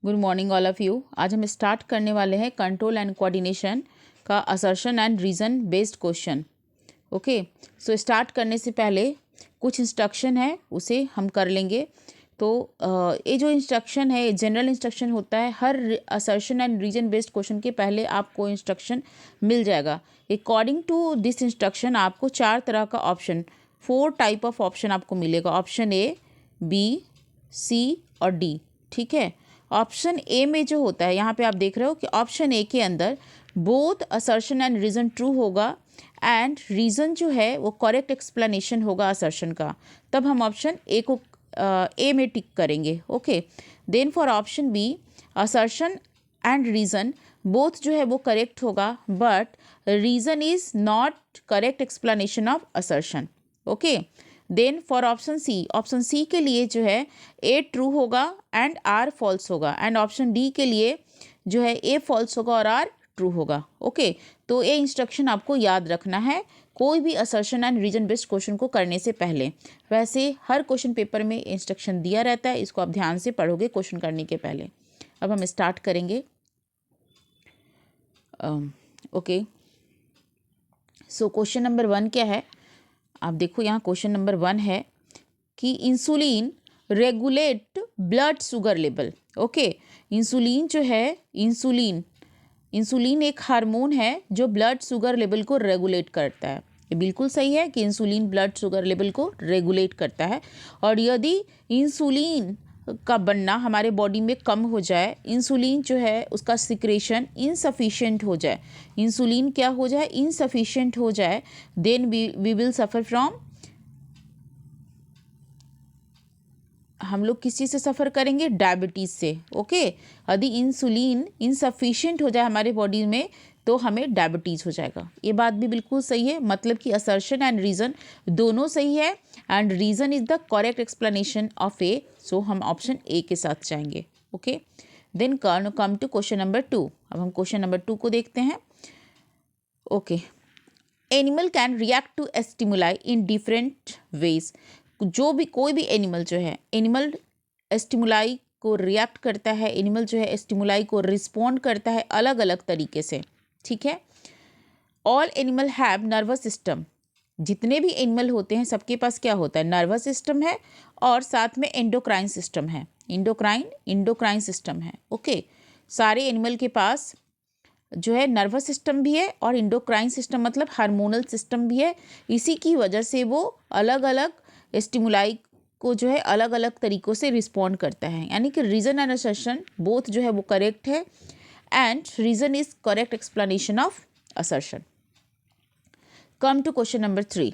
Good morning all of you. आज हम start करने वाले हैं कंट्रोल एंड कोऑर्डिनेशन का assertion and reason based question. Okay, so start करने से पहले कुछ इंस्ट्रक्शन है उसे हम कर लेंगे। तो ये जो इंस्ट्रक्शन है जनरल इंस्ट्रक्शन होता है। हर assertion and reason based question के पहले आपको इंस्ट्रक्शन मिल जाएगा। अकॉर्डिंग टू दिस इंस्ट्रक्शन आपको 4 तरह का ऑप्शन, 4 टाइप ऑफ ऑप्शन आपको मिलेगा। ऑप्शन ए, बी, सी और डी। ठीक है, ऑप्शन ए में जो होता है, यहाँ पे आप देख रहे हो कि ऑप्शन ए के अंदर both assertion and reason true होगा एंड रीज़न जो है वो करेक्ट एक्सप्लेनेशन होगा असर्शन का। तब हम ऑप्शन ए को ए में टिक करेंगे। Okay, then for option B assertion and reason both जो है वो करेक्ट होगा but reason is not correct explanation of assertion. Okay, then for option C के लिए जो है ए ट्रू होगा एंड आर फॉल्स होगा एंड ऑप्शन डी के लिए जो है ए फॉल्स होगा और आर ट्रू होगा। ओके, तो ये इंस्ट्रक्शन आपको याद रखना है कोई भी assertion and reason based question को करने से पहले। वैसे हर क्वेश्चन पेपर में इंस्ट्रक्शन दिया रहता है, इसको आप ध्यान से पढ़ोगे क्वेश्चन करने के पहले। अब हम स्टार्ट करेंगे। ओके, सो क्वेश्चन नंबर 1 क्या है, आप देखो यहाँ क्वेश्चन नंबर 1 है कि insulin regulate blood sugar level. Okay, insulin जो है, इंसुलिन एक हार्मोन है जो ब्लड शुगर लेवल को रेगुलेट करता है। ये बिल्कुल सही है कि इंसुलिन ब्लड शुगर लेवल को रेगुलेट करता है। और यदि इंसुलिन का बनना हमारे बॉडी में कम हो जाए, इंसुलिन जो है उसका सिक्रेशन इनसफिशिएंट हो जाए, इंसुलिन क्या हो जाए, इनसफिशिएंट हो जाए, then we will suffer from, हम लोग किस चीज़ से सफ़र करेंगे, डायबिटीज़ से। ओके, यदि इंसुलिन इनसफिशिएंट हो जाए हमारे बॉडी में तो हमें डायबिटीज़ हो जाएगा। ये बात भी बिल्कुल सही है, मतलब कि असर्शन एंड रीज़न दोनों सही है and reason is the correct explanation of A. So हम ऑप्शन ए के साथ जाएंगे। Okay, then come to question number 2। अब हम क्वेश्चन नंबर 2 को देखते हैं। Okay, animal can react to stimuli in different ways. जो भी कोई भी एनिमल जो है, एनिमल स्टिमुलाई को रिएक्ट करता है, एनिमल जो है स्टिमुलाई को रिस्पॉन्ड करता है अलग अलग तरीके से। ठीक है, all animal have nervous system. जितने भी एनिमल होते हैं सबके पास क्या होता है, नर्वस सिस्टम है और साथ में एंडोक्राइन सिस्टम है। इंडोक्राइन सिस्टम है। ओके, सारे एनिमल के पास जो है नर्वस सिस्टम भी है और इंडोक्राइन सिस्टम मतलब हार्मोनल सिस्टम भी है। इसी की वजह से वो अलग अलग स्टिमुलाई को जो है अलग अलग तरीक़ों से रिस्पॉन्ड करता है। यानी कि रीज़न एंड असर्शन बोथ जो है वो करेक्ट है and reason is correct explanation of assertion. Come to question number 3।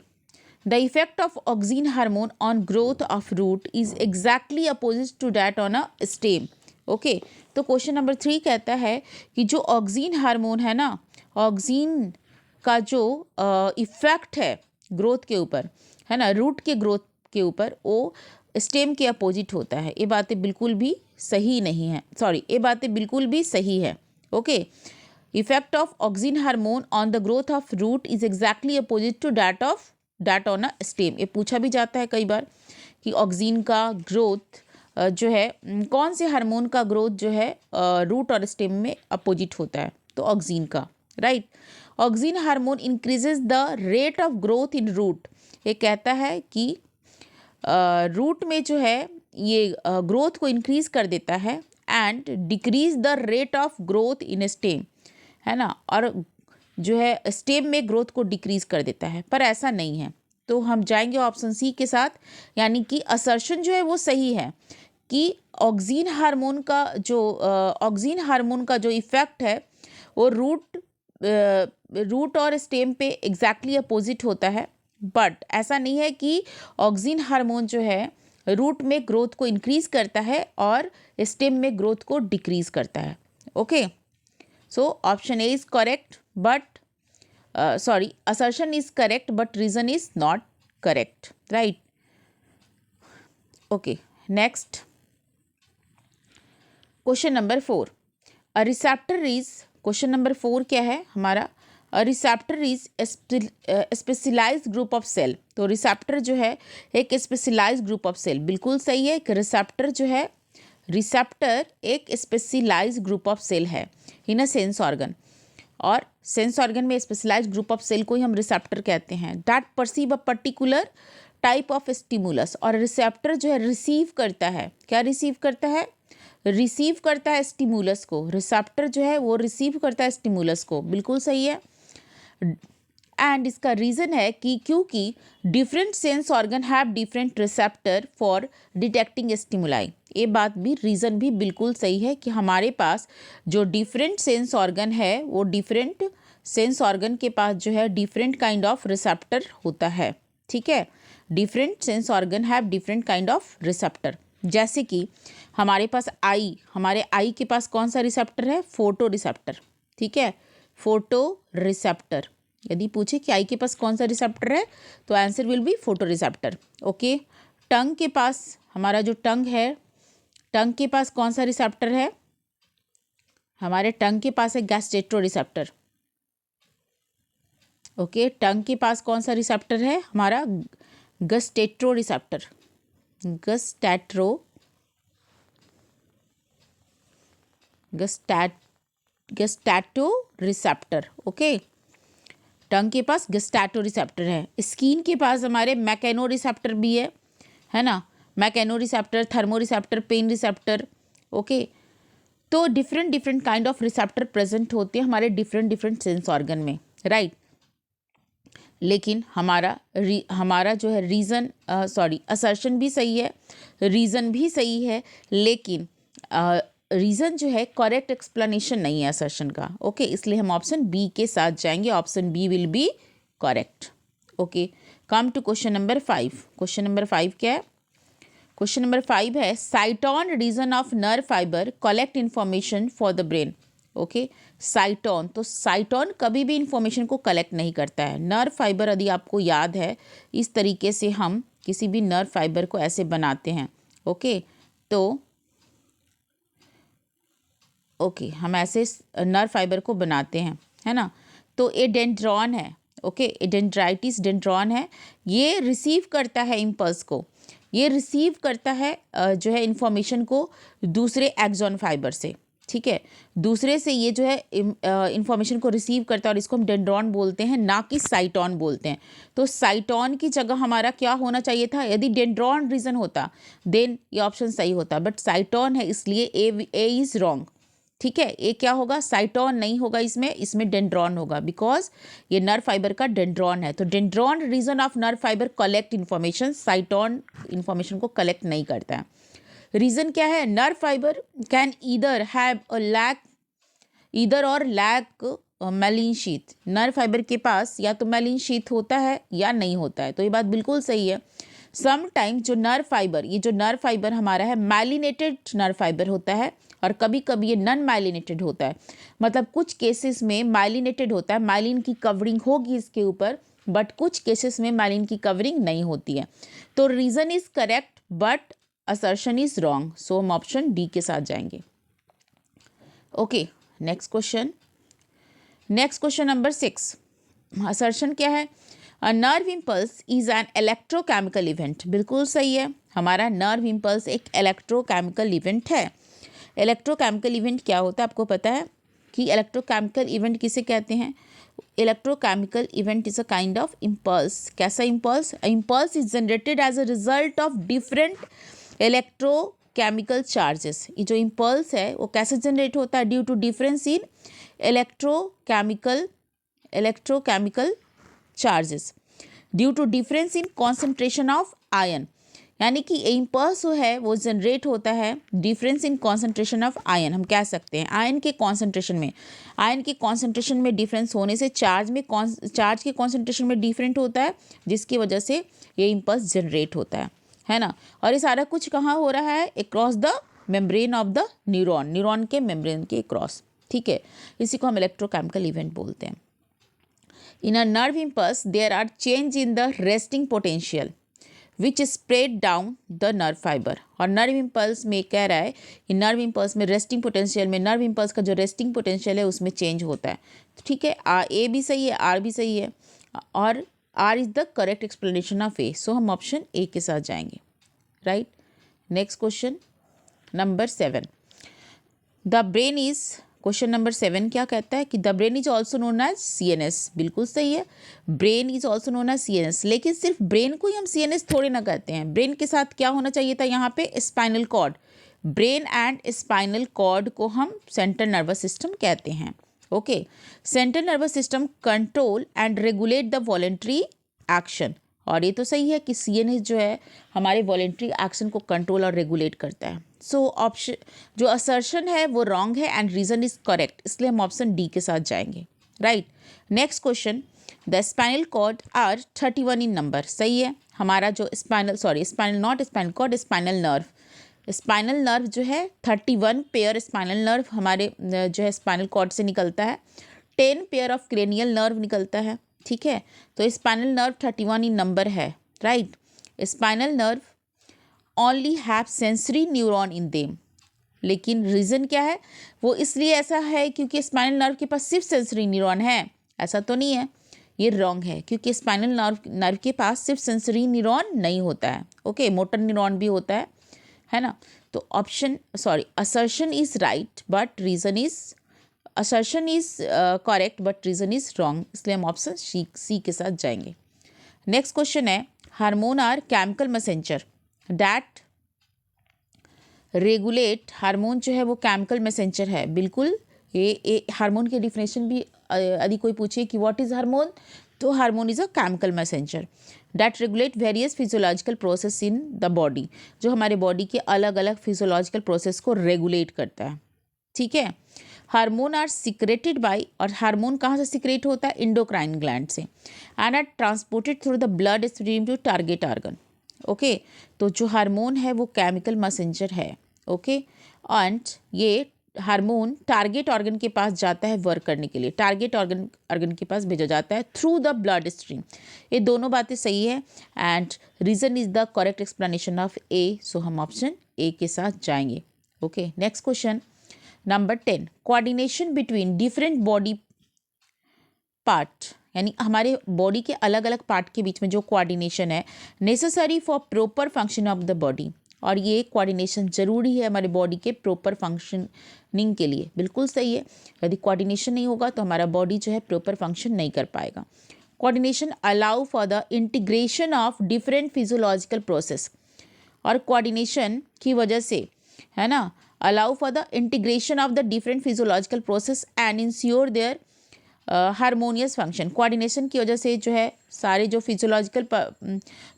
The effect of auxin hormone on growth of root is exactly opposite to that on a stem. Okay, तो question number 3 कहता है कि जो oxygen hormone है ना, oxygen का जो effect है ग्रोथ के ऊपर, है ना, रूट के ग्रोथ के ऊपर, वो स्टेम के अपोजिट होता है। ये बातें बिल्कुल भी सही नहीं है, ये बातें बिल्कुल भी सही है। Okay, effect of auxin hormone on the growth of root is exactly opposite to that on a stem. ये पूछा भी जाता है कई बार कि ऑक्सीन का ग्रोथ जो है, कौन से हार्मोन का ग्रोथ जो है रूट और स्टेम में अपोजिट होता है, तो ऑक्सीन का। Right, auxin hormone increases the rate of growth in root. ये कहता है कि रूट में जो है ये ग्रोथ को इंक्रीज कर देता है and decrease the rate of growth in stem, है ना, और जो है स्टेम में ग्रोथ को डिक्रीज कर देता है। पर ऐसा नहीं है, तो हम जाएंगे ऑप्शन सी के साथ। यानी कि असर्शन जो है वो सही है कि ऑक्सीन हार्मोन का जो इफ़ेक्ट है वो रूट और स्टेम पे एग्जैक्टली अपोजिट होता है। बट ऐसा नहीं है कि ऑक्सीन हार्मोन जो है रूट में ग्रोथ को इंक्रीज करता है और स्टेम में ग्रोथ को डिक्रीज करता है। Okay, so option A is correct but assertion is correct but reason is not correct. Right? Okay, next question number 4. A receptor is, question number 4 क्या है हमारा, receptor is specialised group of cell. तो receptor जो है एक specialised group of cell, बिल्कुल सही है कि रिसेप्टर जो है रिसेप्टर एक स्पेशलाइज्ड ग्रुप ऑफ सेल है इन अ सेंस ऑर्गन, और सेंस ऑर्गन में स्पेशलाइज्ड ग्रुप ऑफ सेल को ही हम रिसेप्टर कहते हैं, that perceive a particular type of stimulus. और रिसेप्टर जो है रिसीव करता है, क्या रिसीव करता है? रिसीव करता है स्टिमुलस को। रिसेप्टर जो है वो रिसीव करता है स्टिमुलस को, बिल्कुल सही है। एंड इसका रीज़न है कि क्योंकि different sense organ have different receptor for detecting stimuli. ये बात भी, रीज़न भी बिल्कुल सही है कि हमारे पास जो डिफरेंट सेंस ऑर्गन है वो डिफरेंट सेंस ऑर्गन के पास जो है डिफरेंट काइंड ऑफ रिसेप्टर होता है, ठीक है। Different sense organ have different kind of receptor. जैसे कि हमारे पास हमारे आई के पास कौन सा रिसेप्टर है? फोटो रिसेप्टर, ठीक है, फोटो रिसेप्टर। यदि पूछे कि आई के पास कौन सा रिसेप्टर है तो answer will be photo receptor. Okay, tongue के पास, हमारा जो टंग है, टंग के पास कौन सा रिसेप्टर है? हमारे टंग के पास है गैस्ट्रेटो रिसेप्टर। ओके, टंग के पास कौन सा रिसेप्टर है? हमारा गस्टेट्रो रिसेप्टर, गस्टैटो रिसेप्टर। ओके, टंग के पास गस्टैटो रिसेप्टर है। स्किन के पास हमारे मैकेनो रिसेप्टर भी है ना, mechano receptor, thermo receptor, pain receptor. Okay, तो different kind of receptor present होते हैं हमारे डिफरेंट सेंस ऑर्गन में, राइट। लेकिन हमारा जो है रीज़न असर्शन भी सही है, रीज़न भी सही है, लेकिन रीज़न जो है करेक्ट एक्सप्लेनेशन नहीं है असर्शन का। ओके, इसलिए हम ऑप्शन बी के साथ जाएंगे, option B will be correct. Okay, come to question number 5। Question number 5 क्या है? क्वेश्चन नंबर 5 है cyton region of nerve fibre collect information for the brain. Okay, cyton, तो साइटोन कभी भी इंफॉर्मेशन को कलेक्ट नहीं करता है। नर्व फाइबर, यदि आपको याद है, इस तरीके से हम किसी भी नर्व फाइबर को ऐसे बनाते हैं। ओके, तो हम ऐसे नर्व फाइबर को बनाते हैं, है ना। तो ये डेंड्रॉन है। ओके, ये डेंड्राइटिस डेंड्रॉन है, ये रिसीव करता है इम्पल्स को, ये रिसीव करता है जो है इंफॉर्मेशन को दूसरे एक्सॉन फाइबर से, ठीक है, दूसरे से ये जो है इंफॉर्मेशन को रिसीव करता है, और इसको हम डेंड्रॉन बोलते हैं, ना कि साइटोन बोलते हैं। तो साइटोन की जगह हमारा क्या होना चाहिए था? यदि डेंड्रॉन रीजन होता देन ये ऑप्शन सही होता, बट साइटोन है इसलिए ए इज़ रॉन्ग, ठीक है। ये क्या होगा? साइटोन नहीं होगा, इसमें डेंड्रॉन होगा, बिकॉज ये नर्व फाइबर का डेंड्रॉन है। तो dendron region of nerve fibre collect information, cyton information को कलेक्ट नहीं करता है। रीजन क्या है? Nerve fibre can either have a lack, either और lack myelin sheath. Nerve fibre के पास या तो मैलिन शीथ होता है या नहीं होता है, तो ये बात बिल्कुल सही है। समटाइम जो नर्व फाइबर, ये जो नर्व फाइबर हमारा है माइलिनेटेड नर्व फाइबर होता है, और कभी कभी ये नॉन माइलिनेटेड होता है। मतलब कुछ केसेस में माइलिनेटेड होता है, माइलिन की कवरिंग होगी इसके ऊपर, बट कुछ केसेस में माइलिन की कवरिंग नहीं होती है। तो reason is correct but assertion is wrong, so हम ऑप्शन डी के साथ जाएंगे। Okay, next question number 6। Assertion क्या है? A nerve impulse is an electrochemical event. बिल्कुल सही है, हमारा नर्व इम्पल्स एक इलेक्ट्रोकेमिकल इवेंट है। इलेक्ट्रोकेमिकल इवेंट क्या होता है? आपको पता है कि इलेक्ट्रोकेमिकल इवेंट किसे कहते हैं? Electrochemical event is a kind of impulse. कैसा impulse? Impulse is generated as a result of different electrochemical charges. ये जो इम्पल्स है वो कैसे जनरेट होता है? Due to difference in electrochemical charges, due to difference in concentration of ion. यानी कि इम्पल्स है वो जनरेट होता है difference in concentration of ion. हम कह सकते हैं आयन के कॉन्सेंट्रेशन में डिफरेंस होने से चार्ज के कॉन्सेंट्रेशन में डिफरेंट होता है, जिसकी वजह से ये इम्पल्स जनरेट होता है ना। और ये सारा कुछ कहाँ हो रहा है? Across the membrane of the neuron के मेम्ब्रेन के क्रॉस, ठीक है। इसी को हम इलेक्ट्रोकेमिकल इवेंट बोलते हैं। In a nerve impulse there are change in the resting potential which spread down the nerve fibre. और नर्व इम्पल्स में कह रहा है कि नर्व इम्पल्स में रेस्टिंग पोटेंशियल में, नर्व इम्पल्स का जो रेस्टिंग पोटेंशियल है उसमें चेंज होता है, तो ठीक है। ए भी सही है, आर भी सही है, और R is the correct explanation of A, so हम ऑप्शन ए के साथ जाएंगे, right. Next number 7, the brain is, question number 7 क्या कहता है कि the brain is also known as CNS। बिल्कुल सही है, brain is also known as CNS, लेकिन सिर्फ ब्रेन को ही हम CNS थोड़े ना कहते हैं। ब्रेन के साथ क्या होना चाहिए था यहाँ पे, spinal cord. Brain and spinal cord को हम सेंट्रल नर्वस सिस्टम कहते हैं। Okay, central nervous system control and regulate the voluntary action. और ये तो सही है कि CNS जो है हमारे वॉलेंट्री एक्शन को कंट्रोल और रेगुलेट करता है। सो ऑप्शन जो असर्शन है वो रॉन्ग है एंड रीजन इज करेक्ट, इसलिए हम ऑप्शन डी के साथ जाएंगे। Right, next question, the spinal cord are 31 in number. सही है, हमारा जो spinal not spinal cord, spinal nerve, spinal nerve जो है 31 पेयर स्पाइनल नर्व हमारे जो है स्पाइनल कॉर्ड से निकलता है। 10 पेयर ऑफ क्रेनियल नर्व निकलता है। ठीक है, तो स्पाइनल नर्व 31 इन नंबर है। Right, spinal nerve only have sensory neuron in them, लेकिन रीज़न क्या है, वो इसलिए ऐसा है क्योंकि स्पाइनल नर्व के पास सिर्फ सेंसरी न्यूरॉन है, ऐसा तो नहीं है, ये रॉन्ग है, क्योंकि स्पाइनल नर्व के पास सिर्फ सेंसरी न्यूरॉन नहीं होता है। ओके, मोटर न्यूरॉन भी होता है ना। तो assertion is right but reason is, assertion is correct but reason is wrong, इसलिए हम ऑप्शन सी के साथ जाएंगे। नेक्स्ट क्वेश्चन है, hormone are chemical messenger that regulate. Hormone जो है वो केमिकल मैसेंजर है। बिल्कुल, ये हार्मोन की डिफिनेशन भी यदि कोई पूछे कि व्हाट इज हार्मोन, तो hormone is a chemical messenger that regulate various physiological process in the body, जो हमारे बॉडी के अलग अलग फिजियोलॉजिकल प्रोसेस को रेगुलेट करता है। ठीक है, हार्मोन आर सिक्रेटेड बाय, और हार्मोन कहाँ से सिक्रेट होता है, इंडोक्राइन ग्लैंड से, and are transported through the blood stream to target organ. Okay, तो जो हार्मोन है वो केमिकल मैसेंजर है। ओके, एंड ये हार्मोन टारगेट ऑर्गन के पास जाता है वर्क करने के लिए, टारगेट ऑर्गन के पास भेजा जाता है थ्रू द ब्लड स्ट्रीम। ये दोनों बातें सही है and reason is the correct explanation of A, so हम ऑप्शन ए के साथ जाएंगे। Okay, next question number 10, coordination between different body part, यानी हमारे बॉडी के अलग अलग पार्ट के बीच में जो कोऑर्डिनेशन है, necessary for proper function of the body, और ये कोऑर्डिनेशन ज़रूरी है हमारे बॉडी के प्रॉपर फंक्शनिंग के लिए। बिल्कुल सही है, यदि कोऑर्डिनेशन नहीं होगा तो हमारा बॉडी जो है प्रॉपर फंक्शन नहीं कर पाएगा। Coordination allow for the integration of different physiological process, और कोऑर्डिनेशन की वजह से, है ना, allow for the integration of the different physiological process and ensure there harmonious function. Coordination की वजह से जो है सारे जो फिजियोलॉजिकल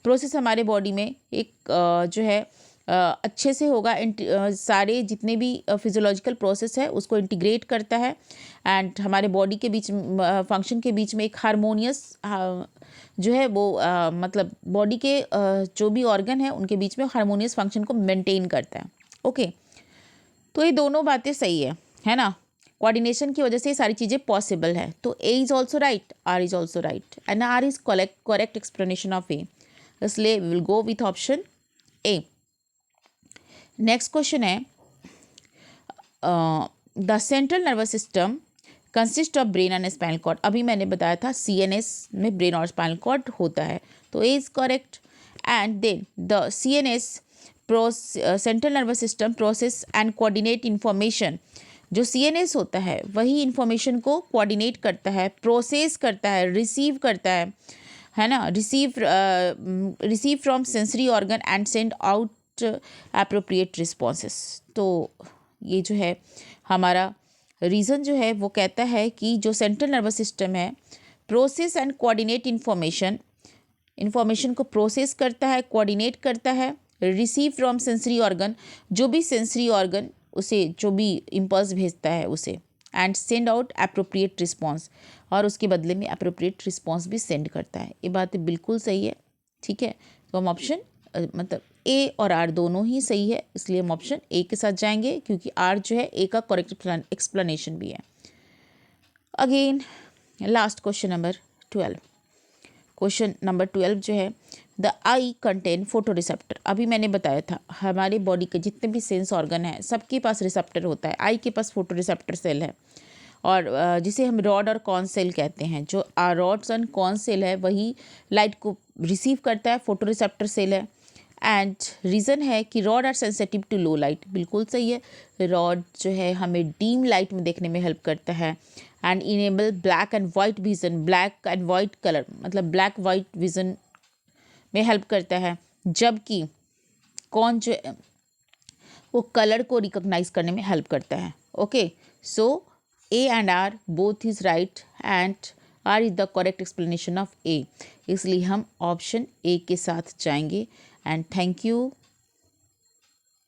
प्रोसेस हमारे बॉडी में एक जो है अच्छे से होगा, सारे जितने भी फिजियोलॉजिकल प्रोसेस है उसको इंटीग्रेट करता है एंड हमारे बॉडी के बीच फंक्शन के बीच में एक हारमोनियस जो है वो मतलब बॉडी के जो भी ऑर्गन है उनके बीच में हारमोनियस फंक्शन को मेंटेन करता है। ओके, तो ये दोनों बातें सही है ना, कोऑर्डिनेशन की वजह से ये सारी चीज़ें पॉसिबल है। तो A is also right, R is also right and R is correct explanation of A, इसलिए we will go with option A. Next question है, the central nervous system consist of brain and spinal cord. अभी मैंने बताया था CNS में brain और spinal cord होता है, तो A is correct. And then the CNS central nervous system process and coordinate information. जो CNS होता है वही इंफॉर्मेशन को कोऑर्डिनेट करता है, प्रोसेस करता है, रिसीव करता है ना, receive from sensory organ and send out appropriate responses. तो ये जो है हमारा रीज़न जो है वो कहता है कि जो सेंट्रल नर्वस सिस्टम है प्रोसेस एंड कोऑर्डिनेट इंफॉर्मेशन को प्रोसेस करता है, कोऑर्डिनेट करता है, रिसीव फ्रॉम सेंसरी ऑर्गन, जो भी सेंसरी ऑर्गन उसे जो भी इम्पल्स भेजता है उसे, and send out appropriate response, और उसके बदले में एप्रोप्रिएट रिस्पॉन्स भी सेंड करता है। ये बात बिल्कुल सही है। ठीक है, तो हम ऑप्शन मतलब ए और आर दोनों ही सही है, इसलिए हम ऑप्शन ए के साथ जाएंगे क्योंकि आर जो है ए का करेक्ट एक्सप्लेनेशन भी है। Again last question number 12। Question number 12 जो है, the I contain photo receptor. अभी मैंने बताया था हमारे बॉडी के जितने भी सेंस ऑर्गन हैं सबके पास रिसेप्टर होता है। आई के पास फोटो रिसेप्टर सेल है, और जिसे हम रॉड और कॉन सेल कहते हैं। जो रॉड्स एंड कॉन सेल है वही लाइट को रिसीव करता है, फोटो रिसेप्टर सेल है, एंड रीज़न है कि rod are sensitive to low light, बिल्कुल सही है। रॉड जो है हमें डीम लाइट में देखने में हेल्प करता है and enable black and white vision, black and white colour मतलब ब्लैक वाइट विज़न में हेल्प करता है, जबकि कौन जो है वो कलर को रिकॉग्नाइज करने में हेल्प करता है। Okay, so A and R both is right and R is the correct explanation of A, इसलिए हम ऑप्शन ए के साथ जाएंगे। And thank you.